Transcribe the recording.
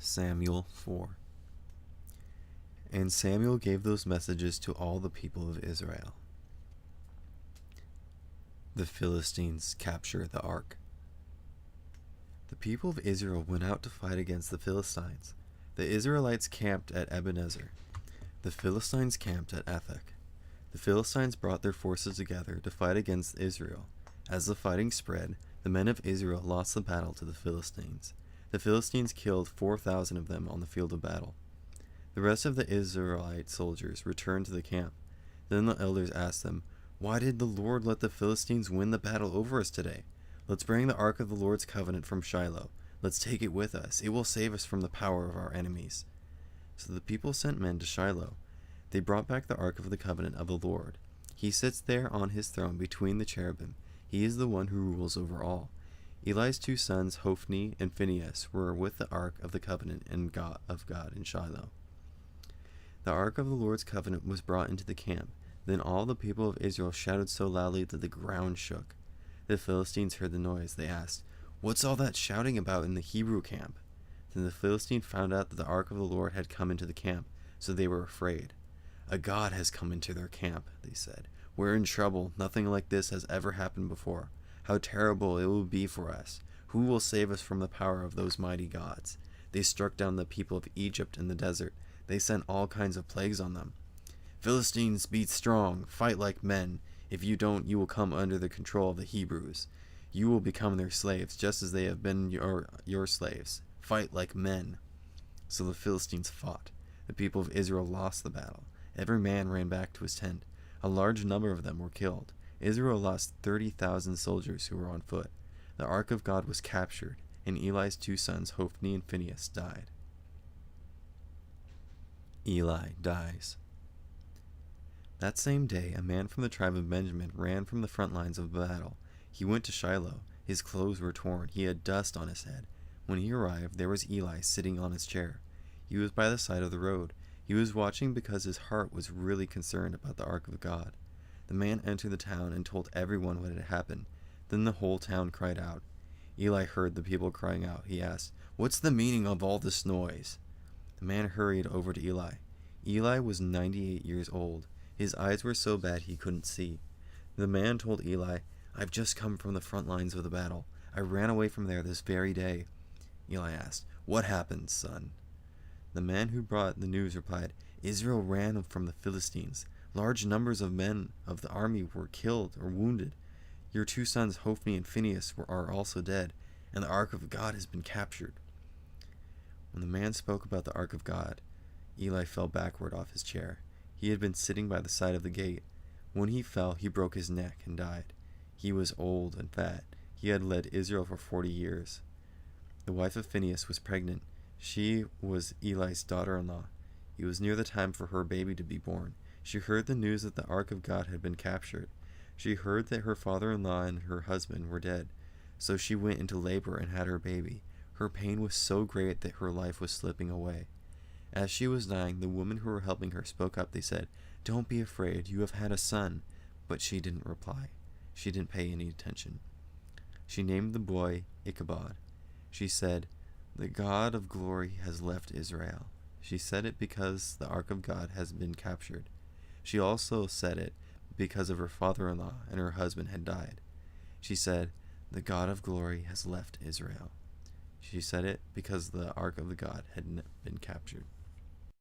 Samuel 4. And Samuel gave those messages to all the people of Israel. The Philistines capture the ark. The people of Israel went out to fight against the Philistines. The Israelites camped at Ebenezer. The Philistines camped at Aphek. The Philistines brought their forces together to fight against Israel. As the fighting spread, the men of Israel lost the battle to the Philistines. The Philistines killed 4,000 of them on the field of battle. The rest of the Israelite soldiers returned to the camp. Then the elders asked them, "Why did the Lord let the Philistines win the battle over us today? Let's bring the ark of the Lord's covenant from Shiloh. Let's take it with us. It will save us from the power of our enemies." So the people sent men to Shiloh. They brought back the ark of the covenant of the Lord. He sits there on his throne between the cherubim. He is the one who rules over all. Eli's two sons, Hophni and Phinehas, were with the ark of the covenant of God in Shiloh. The ark of the Lord's covenant was brought into the camp. Then all the people of Israel shouted so loudly that the ground shook. The Philistines heard the noise. They asked, "What's all that shouting about in the Hebrew camp?" Then the Philistines found out that the ark of the Lord had come into the camp, so they were afraid. "A god has come into their camp," they said. "We're in trouble. Nothing like this has ever happened before. How terrible it will be for us. Who will save us from the power of those mighty gods?" They struck down the people of Egypt in the desert. They sent all kinds of plagues on them. "Philistines, be strong. Fight like men. If you don't, you will come under the control of the Hebrews. You will become their slaves, just as they have been your slaves. Fight like men." So the Philistines fought. The people of Israel lost the battle. Every man ran back to his tent. A large number of them were killed. Israel lost 30,000 soldiers who were on foot. The ark of God was captured, and Eli's two sons, Hophni and Phinehas, died. Eli dies. That same day, a man from the tribe of Benjamin ran from the front lines of the battle. He went to Shiloh. His clothes were torn. He had dust on his head. When he arrived, there was Eli sitting on his chair. He was by the side of the road. He was watching because his heart was really concerned about the ark of God. The man entered the town and told everyone what had happened. Then the whole town cried out. Eli heard the people crying out. He asked, "What's the meaning of all this noise?" The man hurried over to Eli. Eli was 98 years old. His eyes were so bad he couldn't see. The man told Eli, "I've just come from the front lines of the battle. I ran away from there this very day." Eli asked, "What happened, son?" The man who brought the news replied, "Israel ran from the Philistines. Large numbers of men of the army were killed or wounded. Your two sons, Hophni and Phinehas, are also dead, and the ark of God has been captured." When the man spoke about the ark of God, Eli fell backward off his chair. He had been sitting by the side of the gate. When he fell, he broke his neck and died. He was old and fat. He had led Israel for 40 years. The wife of Phinehas was pregnant. She was Eli's daughter-in-law. It was near the time for her baby to be born. She heard the news that the ark of God had been captured. She heard that her father-in-law and her husband were dead. So she went into labor and had her baby. Her pain was so great that her life was slipping away. As she was dying, the women who were helping her spoke up. They said, "Don't be afraid, you have had a son." But she didn't reply. She didn't pay any attention. She named the boy Ichabod. She said, "The God of glory has left Israel." She said it because the ark of God has been captured. She also said it because of her father-in-law and her husband had died. She said, "The God of glory has left Israel." She said it because the ark of the God had been captured.